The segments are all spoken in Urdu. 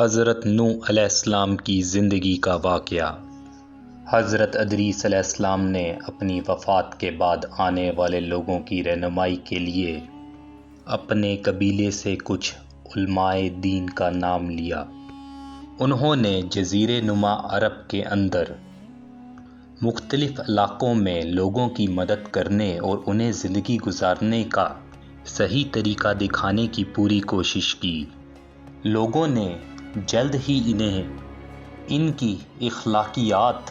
حضرت نوح علیہ السلام کی زندگی کا واقعہ۔ حضرت ادریس علیہ السلام نے اپنی وفات کے بعد آنے والے لوگوں کی رہنمائی کے لیے اپنے قبیلے سے کچھ علماء دین کا نام لیا۔ انہوں نے جزیرہ نما عرب کے اندر مختلف علاقوں میں لوگوں کی مدد کرنے اور انہیں زندگی گزارنے کا صحیح طریقہ دکھانے کی پوری کوشش کی۔ لوگوں نے جلد ہی انہیں ان کی اخلاقیات،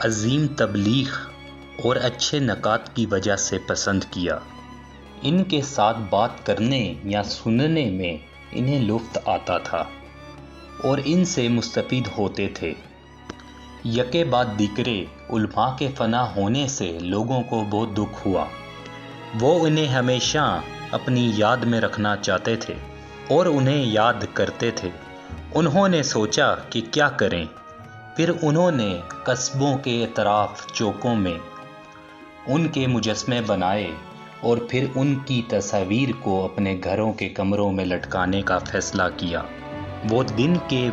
عظیم تبلیغ اور اچھے نکات کی وجہ سے پسند کیا۔ ان کے ساتھ بات کرنے یا سننے میں انہیں لطف آتا تھا اور ان سے مستفید ہوتے تھے۔ یکے بعد دیگرے علماء کے فنا ہونے سے لوگوں کو بہت دکھ ہوا۔ وہ انہیں ہمیشہ اپنی یاد میں رکھنا چاہتے تھے اور انہیں یاد کرتے تھے۔ انہوں نے سوچا کہ کیا کریں۔ پھر انہوں نے قصبوں کے اطراف چوکوں میں ان کے مجسمے بنائے اور پھر ان کی تصاویر کو اپنے گھروں کے کمروں میں لٹکانے کا فیصلہ کیا۔ وہ دن کے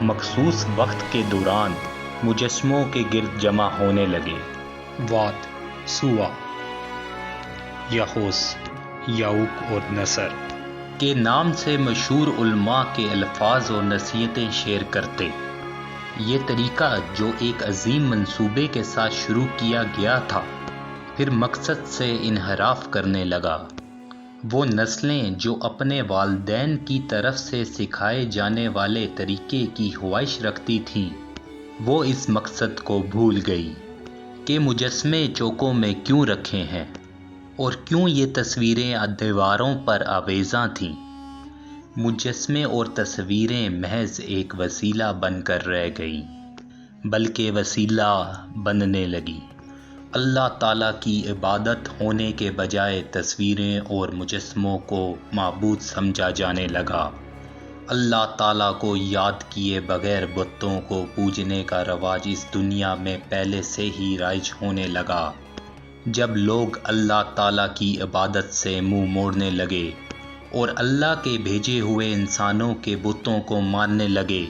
مخصوص وقت کے دوران مجسموں کے گرد جمع ہونے لگے۔ واد، سوا، یحوس، یعوق اور نصر کے نام سے مشہور علماء کے الفاظ اور نصیحتیں شیئر کرتے۔ یہ طریقہ جو ایک عظیم منصوبے کے ساتھ شروع کیا گیا تھا، پھر مقصد سے انحراف کرنے لگا۔ وہ نسلیں جو اپنے والدین کی طرف سے سکھائے جانے والے طریقے کی خواہش رکھتی تھیں، وہ اس مقصد کو بھول گئی کہ مجسمے چوکوں میں کیوں رکھے ہیں اور کیوں یہ تصویریں دیواروں پر آویزاں تھیں۔ مجسمے اور تصویریں محض ایک وسیلہ بن کر رہ گئیں، بلکہ وسیلہ بننے لگیں۔ اللہ تعالیٰ کی عبادت ہونے کے بجائے تصویریں اور مجسموں کو معبود سمجھا جانے لگا۔ اللہ تعالیٰ کو یاد کیے بغیر بتوں کو پوجنے کا رواج اس دنیا میں پہلے سے ہی رائج ہونے لگا۔ جب لوگ اللہ تعالیٰ کی عبادت سے منہ موڑنے لگے اور اللہ کے بھیجے ہوئے انسانوں کے بتوں کو ماننے لگے،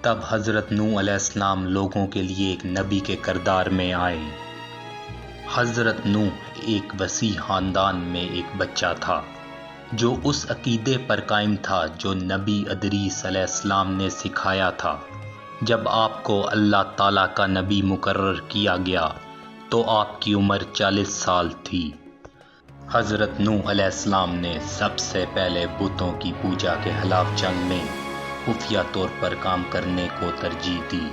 تب حضرت نوح علیہ السلام لوگوں کے لیے ایک نبی کے کردار میں آئے۔ حضرت نوح ایک وسیع خاندان میں ایک بچہ تھا جو اس عقیدے پر قائم تھا جو نبی ادریس علیہ السلام نے سکھایا تھا۔ جب آپ کو اللہ تعالیٰ کا نبی مقرر کیا گیا تو آپ کی عمر 40 سال تھی۔ حضرت نوح علیہ السلام نے سب سے پہلے بتوں کی پوجا کے خلاف جنگ میں خفیہ طور پر کام کرنے کو ترجیح دی۔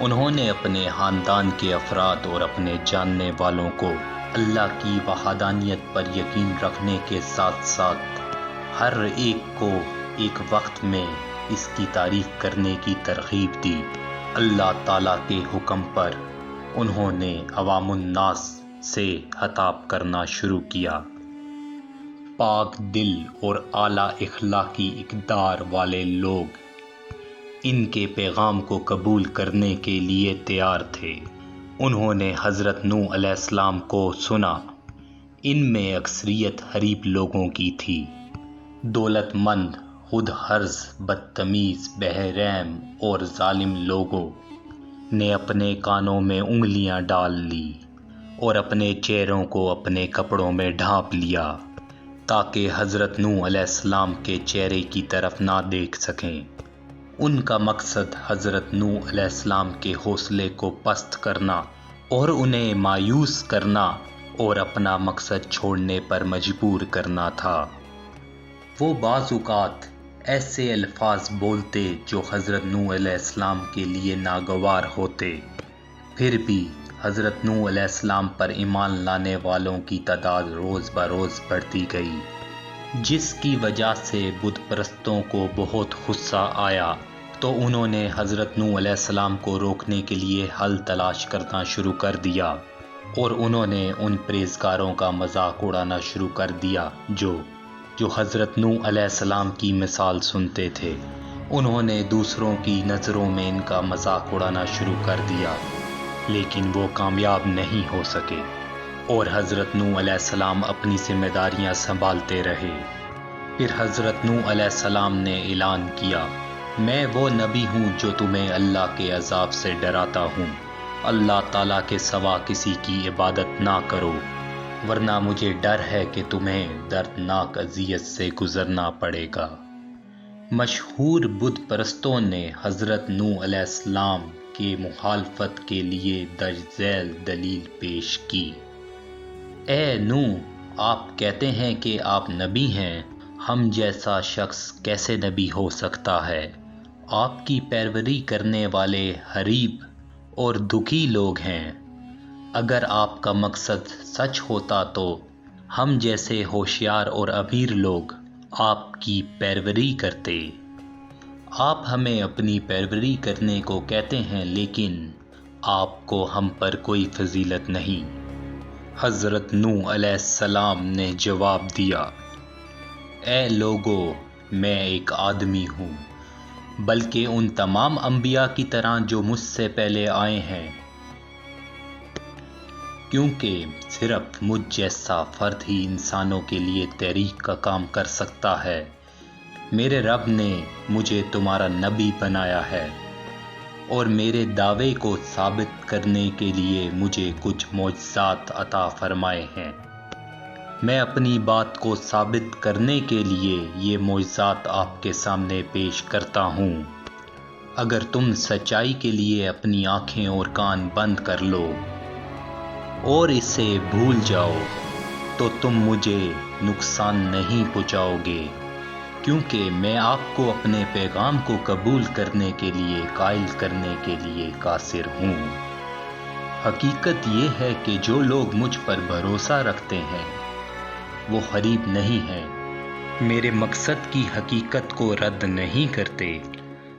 انہوں نے اپنے خاندان کے افراد اور اپنے جاننے والوں کو اللہ کی وحدانیت پر یقین رکھنے کے ساتھ ساتھ ہر ایک کو ایک وقت میں اس کی تعریف کرنے کی ترغیب دی۔ اللہ تعالیٰ کے حکم پر انہوں نے عوام الناس سے خطاب کرنا شروع کیا۔ پاک دل اور اعلیٰ اخلاقی اقدار والے لوگ ان کے پیغام کو قبول کرنے کے لیے تیار تھے۔ انہوں نے حضرت نوح علیہ السلام کو سنا۔ ان میں اکثریت غریب لوگوں کی تھی۔ دولت مند، خود غرض، بدتمیز، بے رحم اور ظالم لوگوں نے اپنے کانوں میں انگلیاں ڈال لی اور اپنے چہروں کو اپنے کپڑوں میں ڈھانپ لیا تاکہ حضرت نوح علیہ السلام کے چہرے کی طرف نہ دیکھ سکیں۔ ان کا مقصد حضرت نوح علیہ السلام کے حوصلے کو پست کرنا اور انہیں مایوس کرنا اور اپنا مقصد چھوڑنے پر مجبور کرنا تھا۔ وہ بعض اوقات ایسے الفاظ بولتے جو حضرت نوح علیہ السلام کے لیے ناگوار ہوتے۔ پھر بھی حضرت نوح علیہ السلام پر ایمان لانے والوں کی تعداد روز بروز بڑھتی گئی، جس کی وجہ سے بت پرستوں کو بہت غصہ آیا تو انہوں نے حضرت نوح علیہ السلام کو روکنے کے لیے حل تلاش کرنا شروع کر دیا اور انہوں نے ان پرہیزگاروں کا مذاق اڑانا شروع کر دیا جو حضرت نوح علیہ السلام کی مثال سنتے تھے۔ انہوں نے دوسروں کی نظروں میں ان کا مذاق اڑانا شروع کر دیا، لیکن وہ کامیاب نہیں ہو سکے اور حضرت نوح علیہ السلام اپنی ذمہ داریاں سنبھالتے رہے۔ پھر حضرت نوح علیہ السلام نے اعلان کیا، میں وہ نبی ہوں جو تمہیں اللہ کے عذاب سے ڈراتا ہوں۔ اللہ تعالیٰ کے سوا کسی کی عبادت نہ کرو، ورنہ مجھے ڈر ہے کہ تمہیں دردناک اذیت سے گزرنا پڑے گا۔ مشہور بت پرستوں نے حضرت نوح علیہ السلام کی مخالفت کے لیے درج ذیل دلیل پیش کی۔ اے نوح، آپ کہتے ہیں کہ آپ نبی ہیں، ہم جیسا شخص کیسے نبی ہو سکتا ہے؟ آپ کی پیروی کرنے والے غریب اور دکھی لوگ ہیں۔ اگر آپ کا مقصد سچ ہوتا تو ہم جیسے ہوشیار اور امیر لوگ آپ کی پیروی کرتے۔ آپ ہمیں اپنی پیروی کرنے کو کہتے ہیں، لیکن آپ کو ہم پر کوئی فضیلت نہیں۔ حضرت نوح علیہ السلام نے جواب دیا، اے لوگو، میں ایک آدمی ہوں، بلکہ ان تمام انبیاء کی طرح جو مجھ سے پہلے آئے ہیں، کیونکہ صرف مجھ جیسا فرد ہی انسانوں کے لیے تحریک کا کام کر سکتا ہے۔ میرے رب نے مجھے تمہارا نبی بنایا ہے اور میرے دعوے کو ثابت کرنے کے لیے مجھے کچھ معجزات عطا فرمائے ہیں۔ میں اپنی بات کو ثابت کرنے کے لیے یہ معجزات آپ کے سامنے پیش کرتا ہوں۔ اگر تم سچائی کے لیے اپنی آنکھیں اور کان بند کر لو اور اسے بھول جاؤ تو تم مجھے نقصان نہیں پہنچاؤ گے، کیونکہ میں آپ کو اپنے پیغام کو قبول کرنے کے لیے قائل کرنے کے لیے قاصر ہوں۔ حقیقت یہ ہے کہ جو لوگ مجھ پر بھروسہ رکھتے ہیں وہ غریب نہیں ہیں، میرے مقصد کی حقیقت کو رد نہیں کرتے۔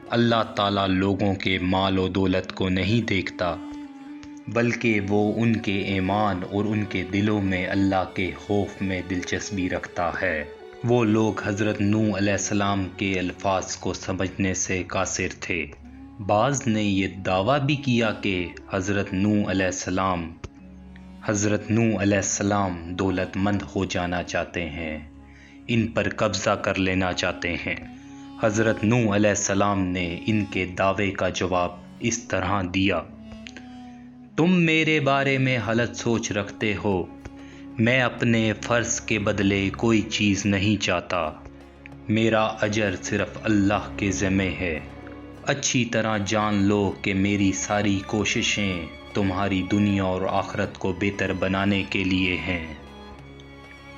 اللہ تعالیٰ لوگوں کے مال و دولت کو نہیں دیکھتا، بلکہ وہ ان کے ایمان اور ان کے دلوں میں اللہ کے خوف میں دلچسپی رکھتا ہے۔ وہ لوگ حضرت نوح علیہ السلام کے الفاظ کو سمجھنے سے قاصر تھے۔ بعض نے یہ دعویٰ بھی کیا کہ حضرت نوح علیہ السلام دولت مند ہو جانا چاہتے ہیں، ان پر قبضہ کر لینا چاہتے ہیں۔ حضرت نوح علیہ السلام نے ان کے دعوے کا جواب اس طرح دیا، تم میرے بارے میں غلط سوچ رکھتے ہو، میں اپنے فرض کے بدلے کوئی چیز نہیں چاہتا، میرا اجر صرف اللہ کے ذمہ ہے۔ اچھی طرح جان لو کہ میری ساری کوششیں تمہاری دنیا اور آخرت کو بہتر بنانے کے لیے ہیں۔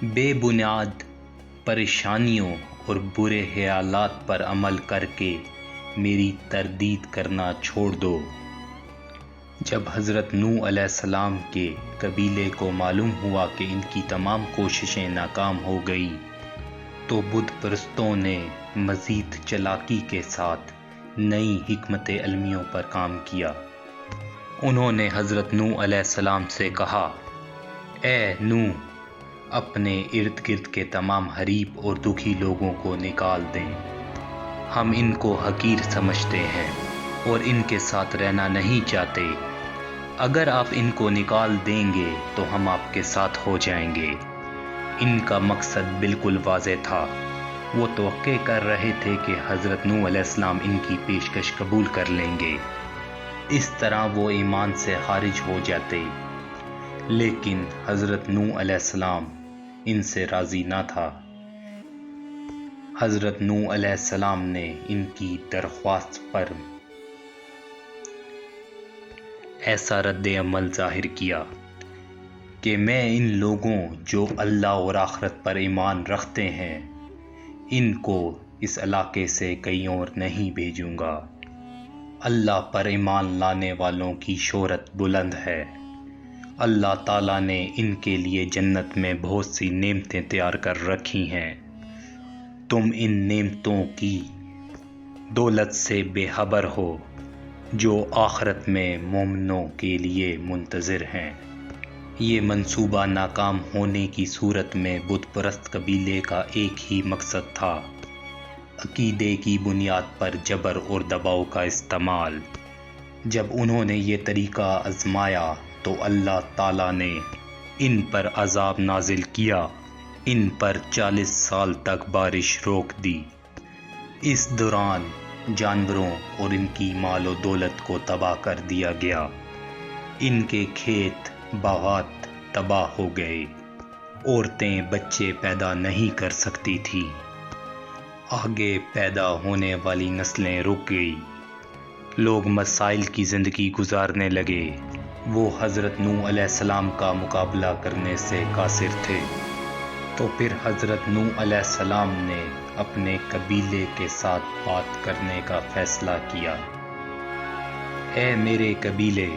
بے بنیاد پریشانیوں اور برے خیالات پر عمل کر کے میری تردید کرنا چھوڑ دو۔ جب حضرت نوح علیہ السلام کے قبیلے کو معلوم ہوا کہ ان کی تمام کوششیں ناکام ہو گئی تو بت پرستوں نے مزید چالاکی کے ساتھ نئی حکمت علمیوں پر کام کیا۔ انہوں نے حضرت نوح علیہ السلام سے کہا، اے نوح، اپنے ارد گرد کے تمام غریب اور دکھی لوگوں کو نکال دیں، ہم ان کو حقیر سمجھتے ہیں اور ان کے ساتھ رہنا نہیں چاہتے۔ اگر آپ ان کو نکال دیں گے تو ہم آپ کے ساتھ ہو جائیں گے۔ ان کا مقصد بالکل واضح تھا، وہ توقع کر رہے تھے کہ حضرت نوح علیہ السلام ان کی پیشکش قبول کر لیں گے، اس طرح وہ ایمان سے خارج ہو جاتے، لیکن حضرت نوح علیہ السلام ان سے راضی نہ تھا۔ حضرت نوح علیہ السلام نے ان کی درخواست پر ایسا رد عمل ظاہر کیا کہ میں ان لوگوں جو اللہ اور آخرت پر ایمان رکھتے ہیں، ان کو اس علاقے سے کہیں اور نہیں بھیجوں گا۔ اللہ پر ایمان لانے والوں کی شہرت بلند ہے۔ اللہ تعالیٰ نے ان کے لیے جنت میں بہت سی نعمتیں تیار کر رکھی ہیں، تم ان نعمتوں کی دولت سے بے خبر ہو جو آخرت میں مومنوں کے لیے منتظر ہیں۔ یہ منصوبہ ناکام ہونے کی صورت میں بت پرست قبیلے کا ایک ہی مقصد تھا، عقیدے کی بنیاد پر جبر اور دباؤ کا استعمال۔ جب انہوں نے یہ طریقہ آزمایا تو اللہ تعالیٰ نے ان پر عذاب نازل کیا ان پر 40 سال تک بارش روک دی۔ اس دوران جانوروں اور ان کی مال و دولت کو تباہ کر دیا گیا۔ ان کے کھیت باغات تباہ ہو گئے۔ عورتیں بچے پیدا نہیں کر سکتی تھیں۔ آگے پیدا ہونے والی نسلیں رک گئی۔ لوگ مسائل کی زندگی گزارنے لگے۔ وہ حضرت نوح علیہ السلام کا مقابلہ کرنے سے قاصر تھے۔ تو پھر حضرت نوح علیہ السلام نے اپنے قبیلے کے ساتھ بات کرنے کا فیصلہ کیا۔ اے میرے قبیلے،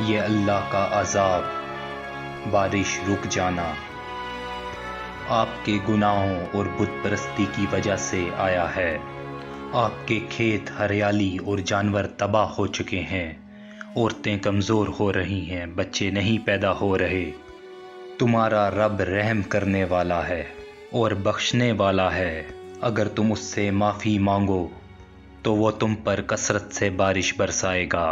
یہ اللہ کا عذاب، بارش رک جانا، آپ کے گناہوں اور بت پرستی کی وجہ سے آیا ہے۔ آپ کے کھیت ہریالی اور جانور تباہ ہو چکے ہیں۔ عورتیں کمزور ہو رہی ہیں، بچے نہیں پیدا ہو رہے۔ تمہارا رب رحم کرنے والا ہے اور بخشنے والا ہے۔ اگر تم اس سے معافی مانگو تو وہ تم پر کثرت سے بارش برسائے گا۔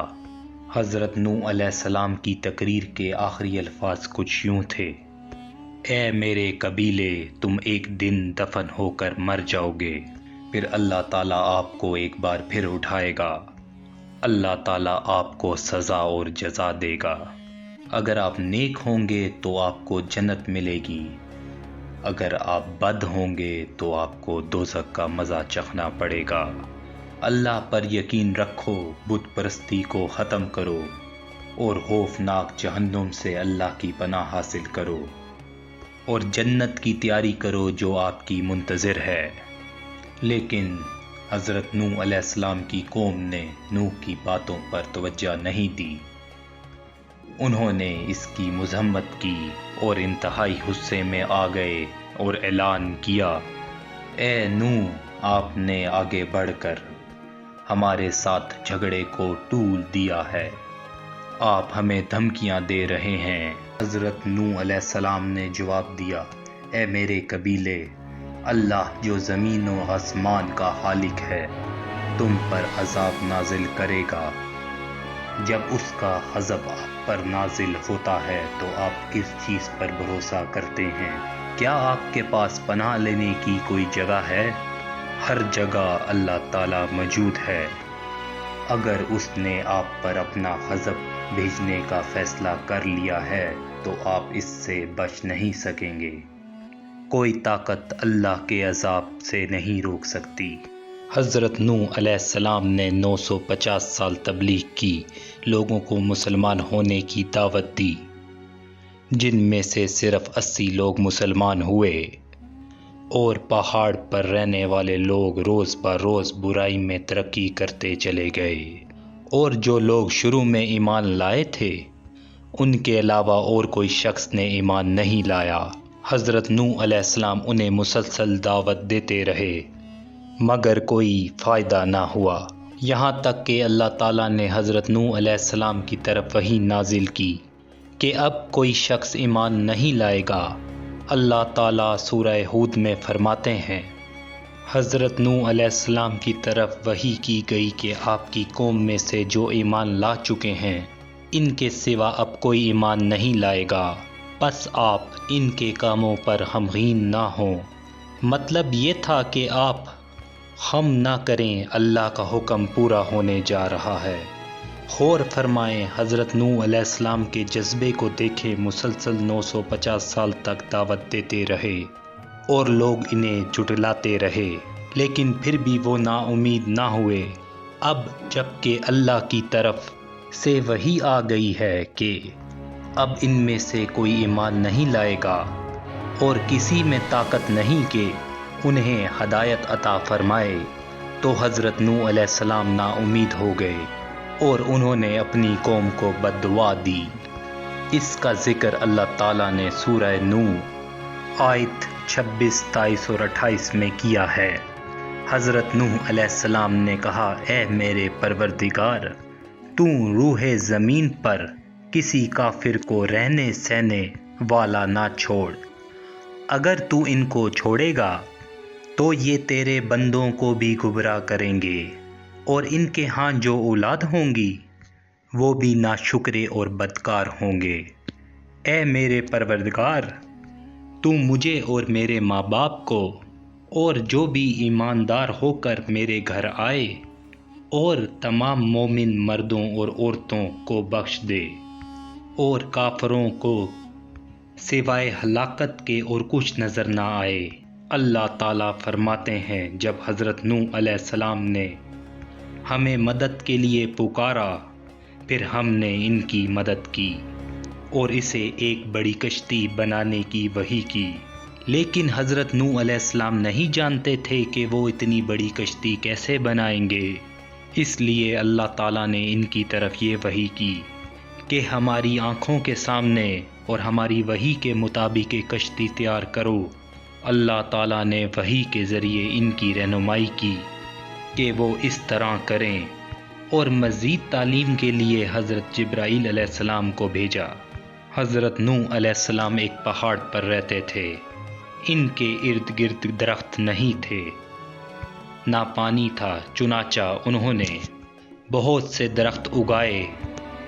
حضرت نوح علیہ السلام کی تقریر کے آخری الفاظ کچھ یوں تھے: اے میرے قبیلے، تم ایک دن دفن ہو کر مر جاؤ گے، پھر اللہ تعالیٰ آپ کو ایک بار پھر اٹھائے گا۔ اللہ تعالیٰ آپ کو سزا اور جزا دے گا۔ اگر آپ نیک ہوں گے تو آپ کو جنت ملے گی، اگر آپ بد ہوں گے تو آپ کو دوزخ کا مزہ چکھنا پڑے گا۔ اللہ پر یقین رکھو، بت پرستی کو ختم کرو اور خوفناک جہنم سے اللہ کی پناہ حاصل کرو اور جنت کی تیاری کرو جو آپ کی منتظر ہے۔ لیکن حضرت نوح علیہ السلام کی قوم نے نوح کی باتوں پر توجہ نہیں دی۔ انہوں نے اس کی مذمت کی اور انتہائی غصے میں آ گئے اور اعلان کیا: اے نوح، آپ نے آگے بڑھ کر ہمارے ساتھ جھگڑے کو ٹول دیا ہے، آپ ہمیں دھمکیاں دے رہے ہیں۔ حضرت نوح علیہ السلام نے جواب دیا: اے میرے قبیلے، اللہ جو زمین و آسمان کا خالق ہے تم پر عذاب نازل کرے گا۔ جب اس کا غضب آپ پر نازل ہوتا ہے تو آپ کس چیز پر بھروسہ کرتے ہیں؟ کیا آپ کے پاس پناہ لینے کی کوئی جگہ ہے؟ ہر جگہ اللہ تعالیٰ موجود ہے۔ اگر اس نے آپ پر اپنا غضب بھیجنے کا فیصلہ کر لیا ہے تو آپ اس سے بچ نہیں سکیں گے۔ کوئی طاقت اللہ کے عذاب سے نہیں روک سکتی۔ حضرت نوح علیہ السلام نے 950 سال تبلیغ کی، لوگوں کو مسلمان ہونے کی دعوت دی، جن میں سے صرف 80 لوگ مسلمان ہوئے، اور پہاڑ پر رہنے والے لوگ روز بروز برائی میں ترقی کرتے چلے گئے، اور جو لوگ شروع میں ایمان لائے تھے ان کے علاوہ اور کوئی شخص نے ایمان نہیں لایا۔ حضرت نوح علیہ السلام انہیں مسلسل دعوت دیتے رہے مگر کوئی فائدہ نہ ہوا، یہاں تک کہ اللہ تعالیٰ نے حضرت نوح علیہ السلام کی طرف وحی نازل کی کہ اب کوئی شخص ایمان نہیں لائے گا۔ اللہ تعالیٰ سورہ ہود میں فرماتے ہیں: حضرت نوح علیہ السلام کی طرف وحی کی گئی کہ آپ کی قوم میں سے جو ایمان لا چکے ہیں ان کے سوا اب کوئی ایمان نہیں لائے گا، پس آپ ان کے کاموں پر غمگین نہ ہوں۔ مطلب یہ تھا کہ آپ غم نہ کریں، اللہ کا حکم پورا ہونے جا رہا ہے۔ غور فرمائیں، حضرت نوح علیہ السلام کے جذبے کو دیکھیں، مسلسل 950 سال تک دعوت دیتے رہے اور لوگ انہیں جھٹلاتے رہے، لیکن پھر بھی وہ نا امید نہ ہوئے۔ اب جب کہ اللہ کی طرف سے وحی آ گئی ہے کہ اب ان میں سے کوئی ایمان نہیں لائے گا اور کسی میں طاقت نہیں کہ انہیں ہدایت عطا فرمائے، تو حضرت نوح علیہ السلام نا امید ہو گئے اور انہوں نے اپنی قوم کو بد دعا دی۔ اس کا ذکر اللہ تعالیٰ نے سورہ نوح آیت 26، 23 اور 28 میں کیا ہے۔ حضرت نوح علیہ السلام نے کہا: اے میرے پروردگار، تو روح زمین پر کسی کافر کو رہنے سہنے والا نہ چھوڑ، اگر تو ان کو چھوڑے گا تو یہ تیرے بندوں کو بھی گمراہ کریں گے، اور ان کے ہاں جو اولاد ہوں گی وہ بھی ناشکرے اور بدکار ہوں گے۔ اے میرے پروردگار، تم مجھے اور میرے ماں باپ کو اور جو بھی ایماندار ہو کر میرے گھر آئے اور تمام مومن مردوں اور عورتوں کو بخش دے، اور کافروں کو سوائے ہلاکت کے اور کچھ نظر نہ آئے۔ اللہ تعالیٰ فرماتے ہیں، جب حضرت نوح علیہ السلام نے ہمیں مدد کے لیے پکارا، پھر ہم نے ان کی مدد کی اور اسے ایک بڑی کشتی بنانے کی وحی کی۔ لیکن حضرت نوح علیہ السلام نہیں جانتے تھے کہ وہ اتنی بڑی کشتی کیسے بنائیں گے، اس لیے اللہ تعالیٰ نے ان کی طرف یہ وحی کی کہ ہماری آنکھوں کے سامنے اور ہماری وحی کے مطابق ایک کشتی تیار کرو۔ اللہ تعالیٰ نے وحی کے ذریعے ان کی رہنمائی کی کہ وہ اس طرح کریں، اور مزید تعلیم کے لیے حضرت جبرائیل علیہ السلام کو بھیجا۔ حضرت نوح علیہ السلام ایک پہاڑ پر رہتے تھے، ان کے ارد گرد درخت نہیں تھے، نہ پانی تھا، چنانچہ انہوں نے بہت سے درخت اگائے،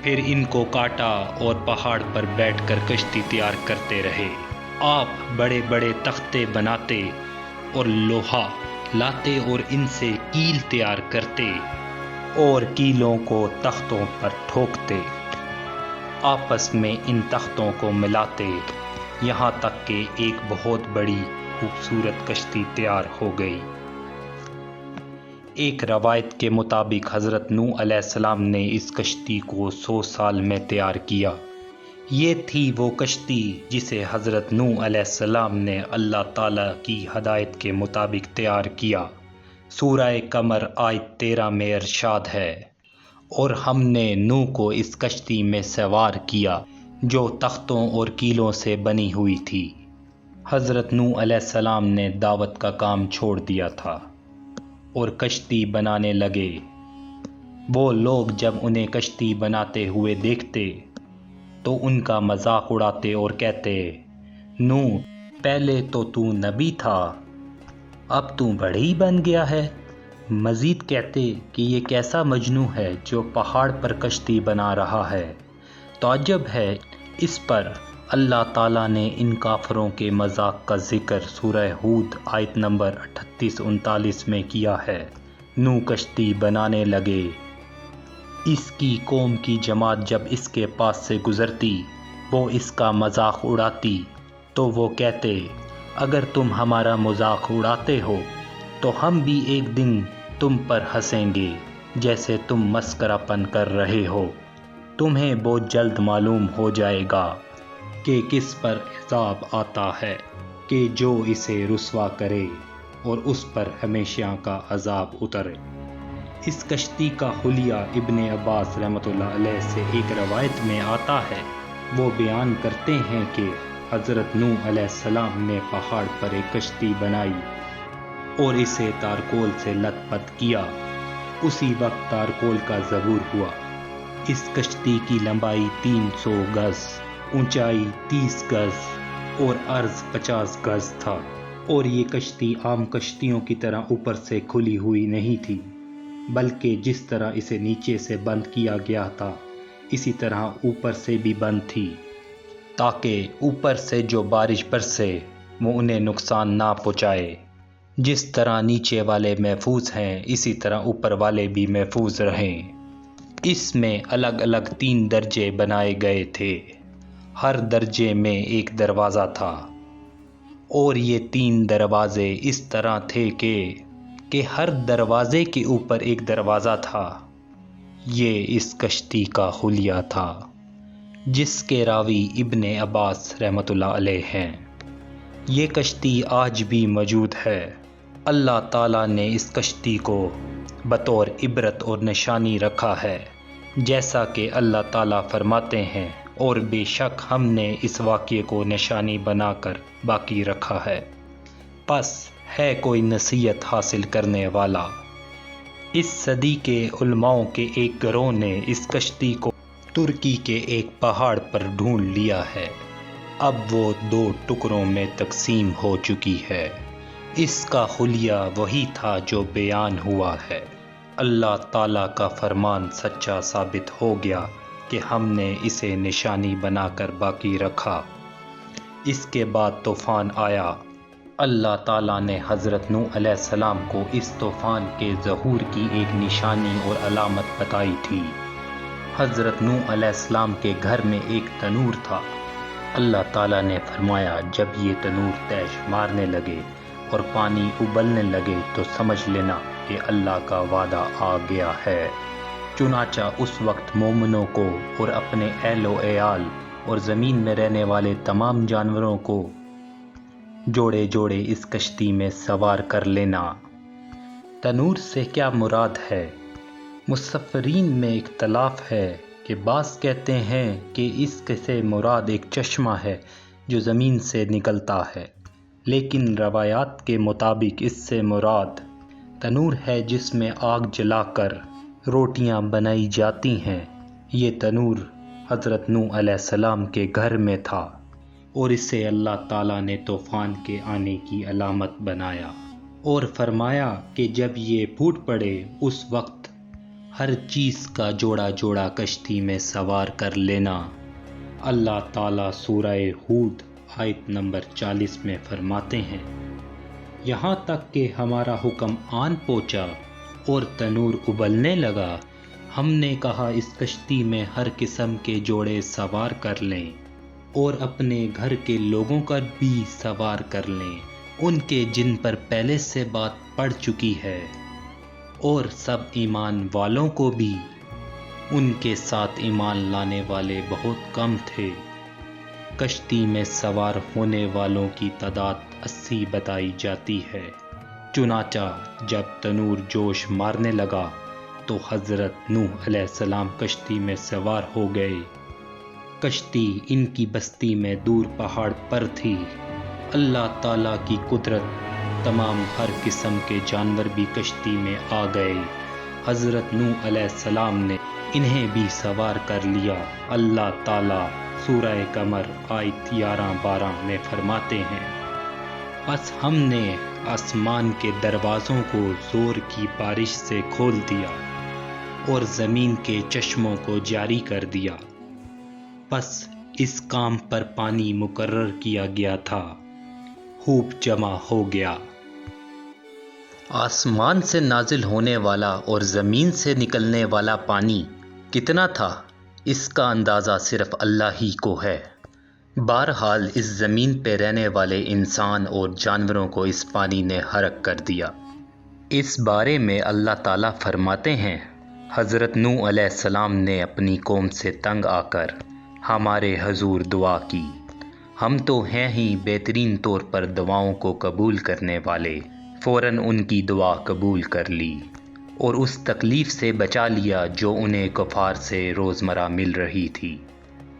پھر ان کو کاٹا اور پہاڑ پر بیٹھ کر کشتی تیار کرتے رہے۔ آپ بڑے بڑے تختے بناتے اور لوہا لاتے اور ان سے کیل تیار کرتے اور کیلوں کو تختوں پر ٹھوکتے، آپس میں ان تختوں کو ملاتے، یہاں تک کہ ایک بہت بڑی خوبصورت کشتی تیار ہو گئی۔ ایک روایت کے مطابق حضرت نوح علیہ السلام نے اس کشتی کو 100 سال میں تیار کیا۔ یہ تھی وہ کشتی جسے حضرت نوح علیہ السلام نے اللہ تعالیٰ کی ہدایت کے مطابق تیار کیا۔ سورہ قمر آیت 13 میں ارشاد ہے، اور ہم نے نوح کو اس کشتی میں سوار کیا جو تختوں اور کیلوں سے بنی ہوئی تھی۔ حضرت نوح علیہ السلام نے دعوت کا کام چھوڑ دیا تھا اور کشتی بنانے لگے۔ وہ لوگ جب انہیں کشتی بناتے ہوئے دیکھتے تو ان کا مذاق اڑاتے اور کہتے، نوح پہلے تو نبی تھا، اب تو بڑھئی بن گیا ہے۔ مزید کہتے کہ یہ کیسا مجنون ہے جو پہاڑ پر کشتی بنا رہا ہے۔ تعجب ہے اس پر اللہ تعالیٰ نے ان کافروں کے مذاق کا ذکر سورہ ہود آیت نمبر 38-39 میں کیا ہے۔ نوح کشتی بنانے لگے، اس کی قوم کی جماعت جب اس کے پاس سے گزرتی وہ اس کا مذاق اڑاتی تو وہ کہتے، اگر تم ہمارا مذاق اڑاتے ہو تو ہم بھی ایک دن تم پر ہنسیں گے جیسے تم مسخرہ پن کر رہے ہو۔ تمہیں بہت جلد معلوم ہو جائے گا کہ کس پر عذاب آتا ہے کہ جو اسے رسوا کرے اور اس پر ہمیشہ کا عذاب اترے۔ اس کشتی کا حلیہ ابن عباس رحمۃ اللہ علیہ سے ایک روایت میں آتا ہے۔ وہ بیان کرتے ہیں کہ حضرت نوح علیہ السلام نے پہاڑ پر ایک کشتی بنائی اور اسے تارکول سے لت پت کیا۔ اسی وقت تارکول کا ظہور ہوا۔ اس کشتی کی لمبائی 300 گز، اونچائی 30 گز اور عرض 50 گز تھا، اور یہ کشتی عام کشتیوں کی طرح اوپر سے کھلی ہوئی نہیں تھی، بلکہ جس طرح اسے نیچے سے بند کیا گیا تھا اسی طرح اوپر سے بھی بند تھی، تاکہ اوپر سے جو بارش برسے وہ انہیں نقصان نہ پہنچائے۔ جس طرح نیچے والے محفوظ ہیں اسی طرح اوپر والے بھی محفوظ رہیں۔ اس میں الگ الگ 3 درجے بنائے گئے تھے، ہر درجے میں ایک دروازہ تھا، اور یہ 3 دروازے اس طرح تھے کہ ہر دروازے کے اوپر ایک دروازہ تھا۔ یہ اس کشتی کا حلیہ تھا جس کے راوی ابن عباس رحمۃ اللہ علیہ ہیں۔ یہ کشتی آج بھی موجود ہے۔ اللہ تعالیٰ نے اس کشتی کو بطور عبرت اور نشانی رکھا ہے، جیسا کہ اللہ تعالیٰ فرماتے ہیں، اور بے شک ہم نے اس واقعے کو نشانی بنا کر باقی رکھا ہے، پس ہے کوئی نصیحت حاصل کرنے والا۔ اس صدی کے علماؤں کے ایک گروہ نے اس کشتی کو ترکی کے ایک پہاڑ پر ڈھونڈ لیا ہے، اب وہ 2 ٹکڑوں میں تقسیم ہو چکی ہے۔ اس کا حلیہ وہی تھا جو بیان ہوا ہے۔ اللہ تعالیٰ کا فرمان سچا ثابت ہو گیا کہ ہم نے اسے نشانی بنا کر باقی رکھا۔ اس کے بعد طوفان آیا۔ اللہ تعالیٰ نے حضرت نوح علیہ السلام کو اس طوفان کے ظہور کی ایک نشانی اور علامت بتائی تھی۔ حضرت نوح علیہ السلام کے گھر میں ایک تنور تھا۔ اللہ تعالیٰ نے فرمایا جب یہ تنور تیش مارنے لگے اور پانی ابلنے لگے تو سمجھ لینا کہ اللہ کا وعدہ آ گیا ہے۔ چنانچہ اس وقت مومنوں کو اور اپنے اہل و عیال اور زمین میں رہنے والے تمام جانوروں کو جوڑے جوڑے اس کشتی میں سوار کر لینا۔ تنور سے کیا مراد ہے؟ مفسرین میں اختلاف ہے کہ بعض کہتے ہیں کہ اس سے مراد ایک چشمہ ہے جو زمین سے نکلتا ہے، لیکن روایات کے مطابق اس سے مراد تنور ہے جس میں آگ جلا کر روٹیاں بنائی جاتی ہیں۔ یہ تنور حضرت نوح علیہ السلام کے گھر میں تھا اور اسے اللہ تعالیٰ نے طوفان کے آنے کی علامت بنایا اور فرمایا کہ جب یہ پھوٹ پڑے اس وقت ہر چیز کا جوڑا جوڑا کشتی میں سوار کر لینا۔ اللہ تعالیٰ سورہ ہود آیت نمبر 40 میں فرماتے ہیں، یہاں تک کہ ہمارا حکم آن پہنچا اور تنور ابلنے لگا، ہم نے کہا اس کشتی میں ہر قسم کے جوڑے سوار کر لیں اور اپنے گھر کے لوگوں کا بھی سوار کر لیں، ان کے جن پر پہلے سے بات پڑ چکی ہے، اور سب ایمان والوں کو بھی۔ ان کے ساتھ ایمان لانے والے بہت کم تھے۔ کشتی میں سوار ہونے والوں کی تعداد 80 بتائی جاتی ہے۔ چنانچہ جب تنور جوش مارنے لگا تو حضرت نوح علیہ السلام کشتی میں سوار ہو گئے۔ کشتی ان کی بستی میں دور پہاڑ پر تھی۔ اللہ تعالیٰ کی قدرت، تمام ہر قسم کے جانور بھی کشتی میں آ گئے۔ حضرت نوح علیہ السلام نے انہیں بھی سوار کر لیا۔ اللہ تعالیٰ سورہ قمر آیت 11-12 میں فرماتے ہیں، بس ہم نے آسمان کے دروازوں کو زور کی بارش سے کھول دیا اور زمین کے چشموں کو جاری کر دیا، بس اس کام پر پانی مقرر کیا گیا تھا، خوب جمع ہو گیا۔ آسمان سے نازل ہونے والا اور زمین سے نکلنے والا پانی کتنا تھا، اس کا اندازہ صرف اللہ ہی کو ہے۔ بہرحال اس زمین پہ رہنے والے انسان اور جانوروں کو اس پانی نے غرق کر دیا۔ اس بارے میں اللہ تعالیٰ فرماتے ہیں، حضرت نوح علیہ السلام نے اپنی قوم سے تنگ آ کر ہمارے حضور دعا کی، ہم تو ہیں ہی بہترین طور پر دعاؤں کو قبول کرنے والے۔ فوراً ان کی دعا قبول کر لی اور اس تکلیف سے بچا لیا جو انہیں کفار سے روزمرہ مل رہی تھی،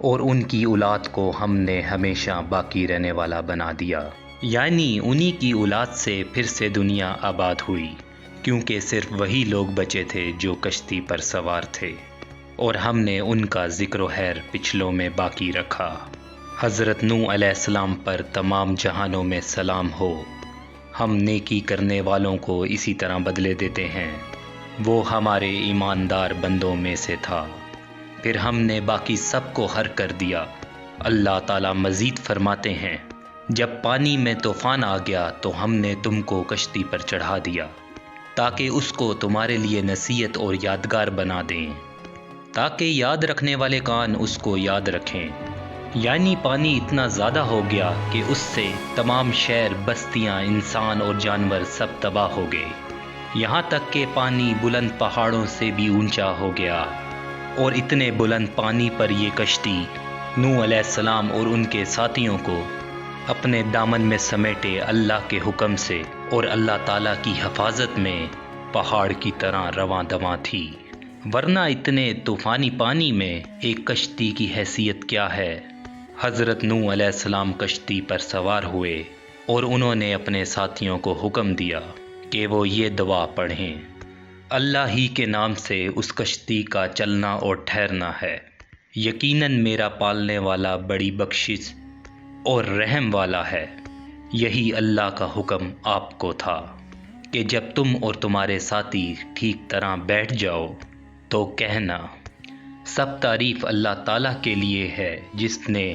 اور ان کی اولاد کو ہم نے ہمیشہ باقی رہنے والا بنا دیا، یعنی انہی کی اولاد سے پھر سے دنیا آباد ہوئی، کیونکہ صرف وہی لوگ بچے تھے جو کشتی پر سوار تھے، اور ہم نے ان کا ذکر و خیر پچھلوں میں باقی رکھا۔ حضرت نوح علیہ السلام پر تمام جہانوں میں سلام ہو۔ ہم نیکی کرنے والوں کو اسی طرح بدلے دیتے ہیں، وہ ہمارے ایماندار بندوں میں سے تھا، پھر ہم نے باقی سب کو غرق کر دیا۔ اللہ تعالیٰ مزید فرماتے ہیں، جب پانی میں طوفان آ گیا تو ہم نے تم کو کشتی پر چڑھا دیا تاکہ اس کو تمہارے لیے نصیحت اور یادگار بنا دیں، تاکہ یاد رکھنے والے کان اس کو یاد رکھیں۔ یعنی پانی اتنا زیادہ ہو گیا کہ اس سے تمام شہر، بستیاں، انسان اور جانور سب تباہ ہو گئے، یہاں تک کہ پانی بلند پہاڑوں سے بھی اونچا ہو گیا، اور اتنے بلند پانی پر یہ کشتی نوح علیہ السلام اور ان کے ساتھیوں کو اپنے دامن میں سمیٹے اللہ کے حکم سے اور اللہ تعالیٰ کی حفاظت میں پہاڑ کی طرح رواں دواں تھی، ورنہ اتنے طوفانی پانی میں ایک کشتی کی حیثیت کیا ہے۔ حضرت نوح علیہ السلام کشتی پر سوار ہوئے اور انہوں نے اپنے ساتھیوں کو حکم دیا کہ وہ یہ دعا پڑھیں، اللہ ہی کے نام سے اس کشتی کا چلنا اور ٹھہرنا ہے، یقیناً میرا پالنے والا بڑی بخشش اور رحم والا ہے۔ یہی اللہ کا حکم آپ کو تھا کہ جب تم اور تمہارے ساتھی ٹھیک طرح بیٹھ جاؤ تو کہنا، سب تعریف اللہ تعالیٰ کے لیے ہے جس نے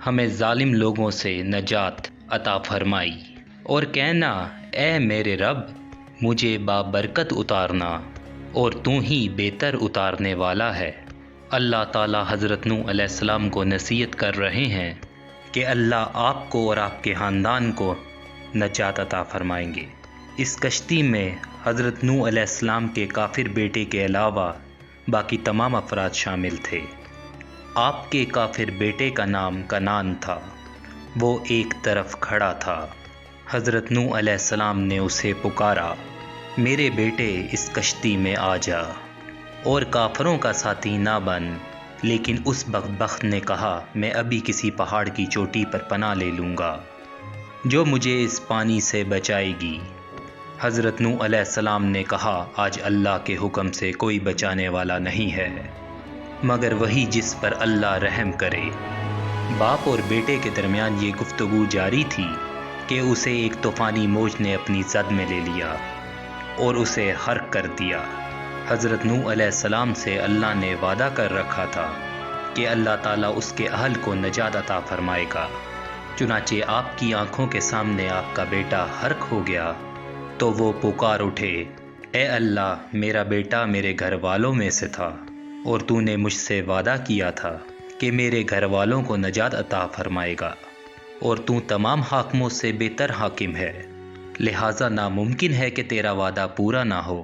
ہمیں ظالم لوگوں سے نجات عطا فرمائی، اور کہنا اے میرے رب مجھے بابرکت اتارنا، اور تو ہی بہتر اتارنے والا ہے۔ اللہ تعالیٰ حضرت نوح علیہ السلام کو نصیحت کر رہے ہیں کہ اللہ آپ کو اور آپ کے خاندان کو نجات عطا فرمائیں گے۔ اس کشتی میں حضرت نوح علیہ السلام کے کافر بیٹے کے علاوہ باقی تمام افراد شامل تھے۔ آپ کے کافر بیٹے کا نام کنعان تھا، وہ ایک طرف کھڑا تھا۔ حضرت نوح علیہ السلام نے اسے پکارا، میرے بیٹے اس کشتی میں آ جا اور کافروں کا ساتھی نہ بن، لیکن اس بدبخت نے کہا میں ابھی کسی پہاڑ کی چوٹی پر پناہ لے لوں گا جو مجھے اس پانی سے بچائے گی۔ حضرت نوح علیہ السلام نے کہا آج اللہ کے حکم سے کوئی بچانے والا نہیں ہے مگر وہی جس پر اللہ رحم کرے۔ باپ اور بیٹے کے درمیان یہ گفتگو جاری تھی کہ اسے ایک طوفانی موج نے اپنی زد میں لے لیا اور اسے غرق کر دیا۔ حضرت نوح علیہ السلام سے اللہ نے وعدہ کر رکھا تھا کہ اللہ تعالیٰ اس کے اہل کو نجات عطا فرمائے گا، چنانچہ آپ کی آنکھوں کے سامنے آپ کا بیٹا غرق ہو گیا تو وہ پکار اٹھے، اے اللہ میرا بیٹا میرے گھر والوں میں سے تھا اور تو نے مجھ سے وعدہ کیا تھا کہ میرے گھر والوں کو نجات عطا فرمائے گا، اور تو تمام حاکموں سے بہتر حاکم ہے، لہٰذا ناممکن ہے کہ تیرا وعدہ پورا نہ ہو۔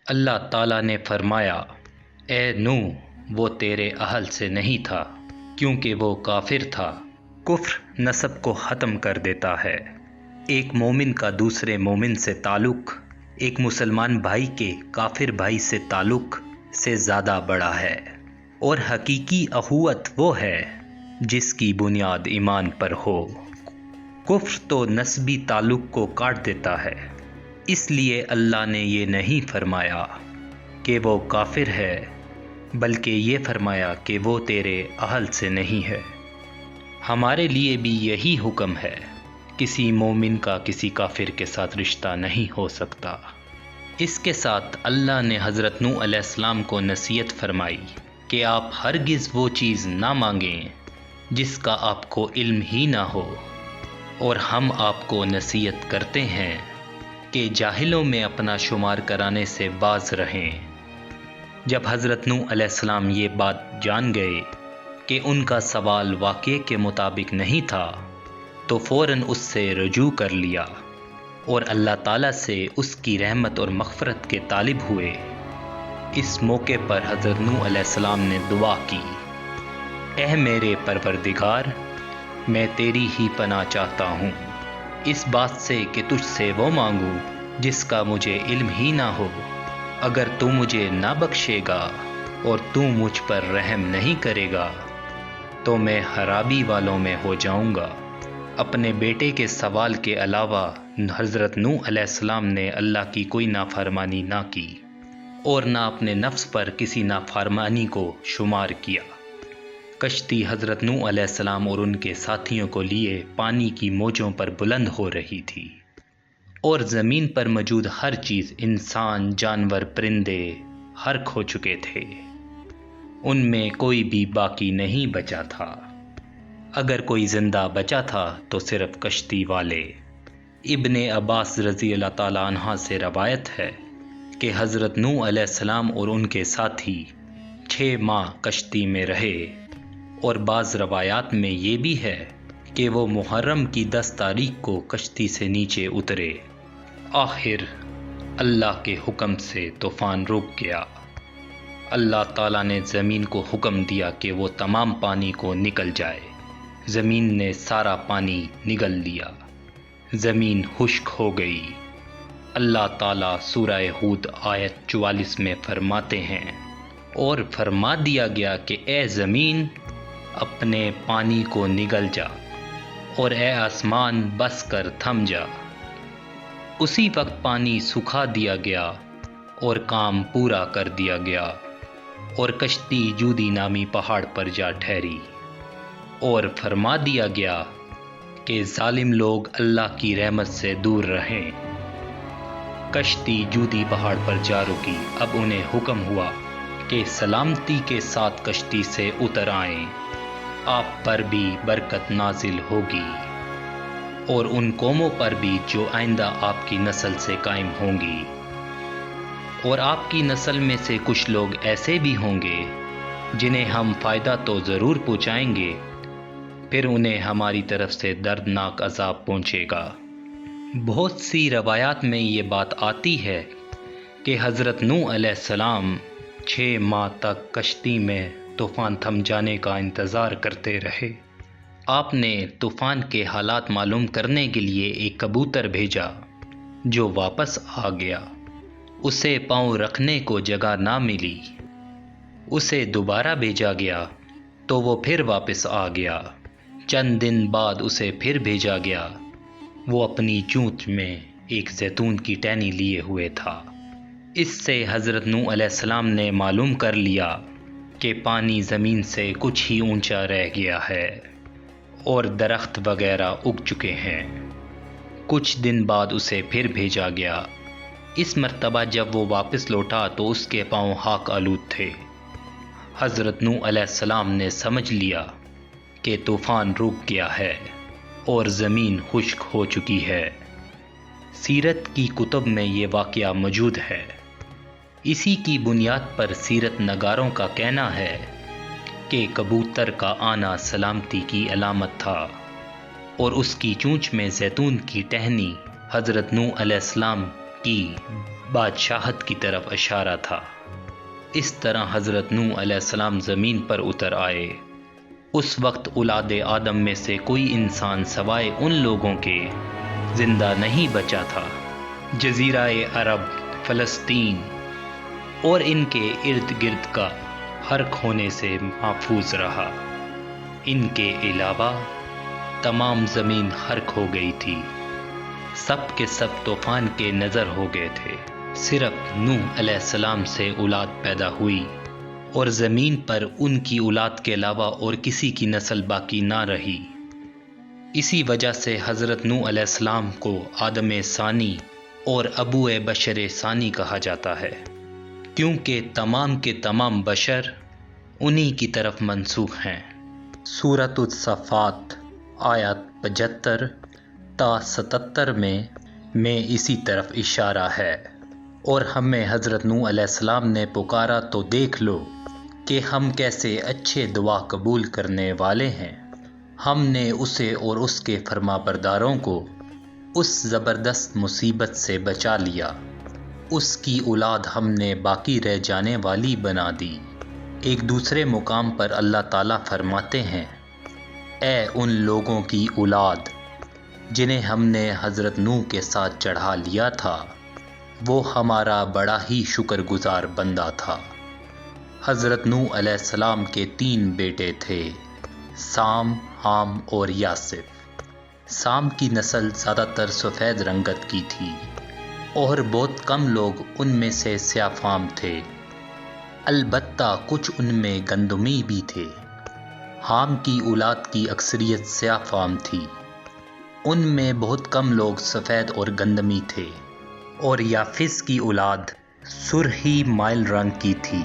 اللہ تعالیٰ نے فرمایا، اے نوح وہ تیرے اہل سے نہیں تھا کیونکہ وہ کافر تھا۔ کفر نسب کو ختم کر دیتا ہے۔ ایک مومن کا دوسرے مومن سے تعلق ایک مسلمان بھائی کے کافر بھائی سے تعلق سے زیادہ بڑا ہے، اور حقیقی اخوت وہ ہے جس کی بنیاد ایمان پر ہو۔ کفر تو نسبی تعلق کو کاٹ دیتا ہے، اس لیے اللہ نے یہ نہیں فرمایا کہ وہ کافر ہے بلکہ یہ فرمایا کہ وہ تیرے اہل سے نہیں ہے۔ ہمارے لیے بھی یہی حکم ہے، کسی مومن کا کسی کافر کے ساتھ رشتہ نہیں ہو سکتا۔ اس کے ساتھ اللہ نے حضرت نوح علیہ السلام کو نصیحت فرمائی کہ آپ ہرگز وہ چیز نہ مانگیں جس کا آپ کو علم ہی نہ ہو، اور ہم آپ کو نصیحت کرتے ہیں کہ جاہلوں میں اپنا شمار کرانے سے باز رہیں۔ جب حضرت نوح علیہ السلام یہ بات جان گئے کہ ان کا سوال واقعے کے مطابق نہیں تھا تو فوراً اس سے رجوع کر لیا اور اللہ تعالیٰ سے اس کی رحمت اور مغفرت کے طالب ہوئے۔ اس موقع پر حضرت نوح علیہ السلام نے دعا کی، اے میرے پروردگار میں تیری ہی پناہ چاہتا ہوں اس بات سے کہ تجھ سے وہ مانگوں جس کا مجھے علم ہی نہ ہو۔ اگر تو مجھے نہ بخشے گا اور تو مجھ پر رحم نہیں کرے گا تو میں خرابی والوں میں ہو جاؤں گا۔ اپنے بیٹے کے سوال کے علاوہ حضرت نوح علیہ السلام نے اللہ کی کوئی نافرمانی نہ کی اور نہ اپنے نفس پر کسی نافرمانی کو شمار کیا۔ کشتی حضرت نوح علیہ السلام اور ان کے ساتھیوں کو لیے پانی کی موجوں پر بلند ہو رہی تھی، اور زمین پر موجود ہر چیز، انسان، جانور، پرندے غرق ہو چکے تھے، ان میں کوئی بھی باقی نہیں بچا تھا۔ اگر کوئی زندہ بچا تھا تو صرف کشتی والے۔ ابن عباس رضی اللہ تعالیٰ عنہ سے روایت ہے کہ حضرت نوح علیہ السلام اور ان کے ساتھی 6 ماہ کشتی میں رہے، اور بعض روایات میں یہ بھی ہے کہ وہ محرم کی 10 تاریخ کو کشتی سے نیچے اترے۔ آخر اللہ کے حکم سے طوفان رک گیا۔ اللہ تعالیٰ نے زمین کو حکم دیا کہ وہ تمام پانی کو نگل جائے۔ زمین نے سارا پانی نگل لیا، زمین خشک ہو گئی۔ اللہ تعالیٰ سورہ ہود آیت 44 میں فرماتے ہیں، اور فرما دیا گیا کہ اے زمین اپنے پانی کو نگل جا، اور اے آسمان بس کر تھم جا۔ اسی وقت پانی سکھا دیا گیا اور کام پورا کر دیا گیا، اور کشتی جودی نامی پہاڑ پر جا ٹھہری، اور فرما دیا گیا کہ ظالم لوگ اللہ کی رحمت سے دور رہیں۔ کشتی جودی پہاڑ پر جا رکی۔ اب انہیں حکم ہوا کہ سلامتی کے ساتھ کشتی سے اتر آئیں۔ آپ پر بھی برکت نازل ہوگی اور ان قوموں پر بھی جو آئندہ آپ کی نسل سے قائم ہوں گی، اور آپ کی نسل میں سے کچھ لوگ ایسے بھی ہوں گے جنہیں ہم فائدہ تو ضرور پہنچائیں گے، پھر انہیں ہماری طرف سے دردناک عذاب پہنچے گا۔ بہت سی روایات میں یہ بات آتی ہے کہ حضرت نوح علیہ السلام 6 ماہ تک کشتی میں طوفان تھم جانے کا انتظار کرتے رہے۔ آپ نے طوفان کے حالات معلوم کرنے کے لیے ایک کبوتر بھیجا جو واپس آ گیا۔ اسے پاؤں رکھنے کو جگہ نہ ملی۔ اسے دوبارہ بھیجا گیا تو وہ پھر واپس آ گیا۔ چند دن بعد اسے پھر بھیجا گیا۔ وہ اپنی چونچ میں ایک زیتون کی ٹہنی لیے ہوئے تھا۔ اس سے حضرت نوح علیہ السلام نے معلوم کر لیا کہ پانی زمین سے کچھ ہی اونچا رہ گیا ہے اور درخت وغیرہ اگ چکے ہیں۔ کچھ دن بعد اسے پھر بھیجا گیا۔ اس مرتبہ جب وہ واپس لوٹا تو اس کے پاؤں خاک آلود تھے۔ حضرت نوح علیہ السلام نے سمجھ لیا کہ طوفان رک گیا ہے اور زمین خشک ہو چکی ہے۔ سیرت کی کتب میں یہ واقعہ موجود ہے۔ اسی کی بنیاد پر سیرت نگاروں کا کہنا ہے کہ کبوتر کا آنا سلامتی کی علامت تھا اور اس کی چونچ میں زیتون کی ٹہنی حضرت نوح علیہ السلام کی بادشاہت کی طرف اشارہ تھا۔ اس طرح حضرت نوح علیہ السلام زمین پر اتر آئے۔ اس وقت اولاد آدم میں سے کوئی انسان سوائے ان لوگوں کے زندہ نہیں بچا تھا۔ جزیرہ عرب، فلسطین اور ان کے ارد گرد کا غرق ہونے سے محفوظ رہا۔ ان کے علاوہ تمام زمین غرق ہو گئی تھی۔ سب کے سب طوفان کے نظر ہو گئے تھے۔ صرف نوح علیہ السلام سے اولاد پیدا ہوئی اور زمین پر ان کی اولاد کے علاوہ اور کسی کی نسل باقی نہ رہی۔ اسی وجہ سے حضرت نوح علیہ السلام کو آدم ثانی اور ابو بشر ثانی کہا جاتا ہے، کیونکہ تمام کے تمام بشر انہی کی طرف منسوخ ہیں۔ سورۃ الصافات آیت 75 تا 77 میں اسی طرف اشارہ ہے۔ اور ہمیں حضرت نوح علیہ السلام نے پکارا تو دیکھ لو کہ ہم کیسے اچھے دعا قبول کرنے والے ہیں۔ ہم نے اسے اور اس کے فرما برداروں کو اس زبردست مصیبت سے بچا لیا۔ اس کی اولاد ہم نے باقی رہ جانے والی بنا دی۔ ایک دوسرے مقام پر اللہ تعالیٰ فرماتے ہیں، اے ان لوگوں کی اولاد جنہیں ہم نے حضرت نوح کے ساتھ چڑھا لیا تھا، وہ ہمارا بڑا ہی شکر گزار بندہ تھا۔ حضرت نوح علیہ السلام کے 3 بیٹے تھے، سام، حام اور یاسف۔ سام کی نسل زیادہ تر سفید رنگت کی تھی اور بہت کم لوگ ان میں سے سیاہ فام تھے، البتہ کچھ ان میں گندمی بھی تھے۔ حام کی اولاد کی اکثریت سیاہ فام تھی، ان میں بہت کم لوگ سفید اور گندمی تھے، اور یافس کی اولاد سرخی مائل رنگ کی تھی۔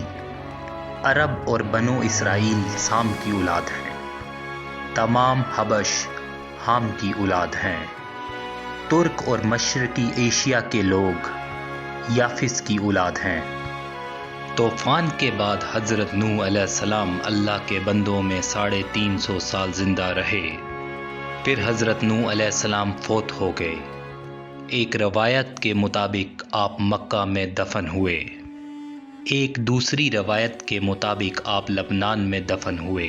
عرب اور بنو اسرائیل سام کی اولاد ہیں۔ تمام حبش حام کی اولاد ہیں۔ ترک اور مشرقی ایشیا کے لوگ یافس کی اولاد ہیں۔ طوفان کے بعد حضرت نوح علیہ السلام اللہ کے بندوں میں 350 سال زندہ رہے۔ پھر حضرت نوح علیہ السلام فوت ہو گئے۔ ایک روایت کے مطابق آپ مکہ میں دفن ہوئے، ایک دوسری روایت کے مطابق آپ لبنان میں دفن ہوئے۔